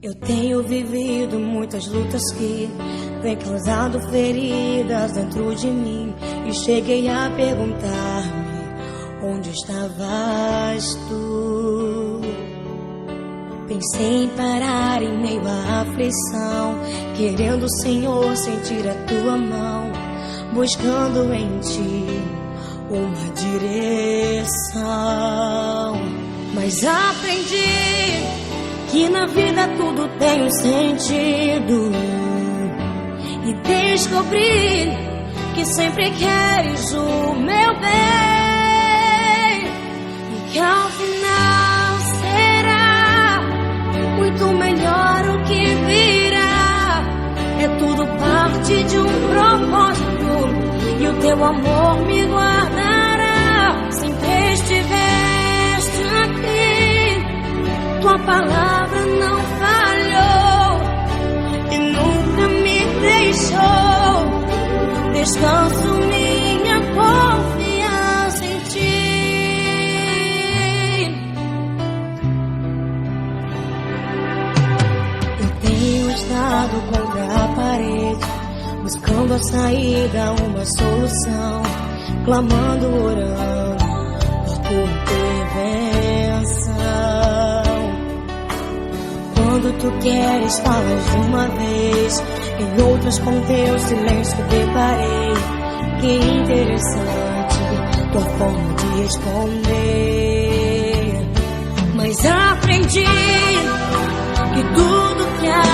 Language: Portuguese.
Eu tenho vivido muitas lutas que têm causado feridas dentro de mim, e cheguei a perguntar-me: onde estavas tu? Pensei em parar em meio à aflição, querendo, Senhor, sentir a tua mão, buscando em ti uma direção. Mas aprendi que na vida tudo tem um sentido, e descobri que sempre queres o meu bem, e que ao final será muito melhor o que virá. É tudo parte de um propósito, e o teu amor me guardará. Sempre estiveste aqui, tua palavra não falhou e nunca me deixou. Descanso minha confiança em ti. Eu tenho estado contra a parede, buscando a saída, uma solução, clamando, orando por tua intervenção. Quando tu queres, falas de uma vez, em outras com teu silêncio deparei. Que interessante tua forma de responder. Mas aprendi que tudo que há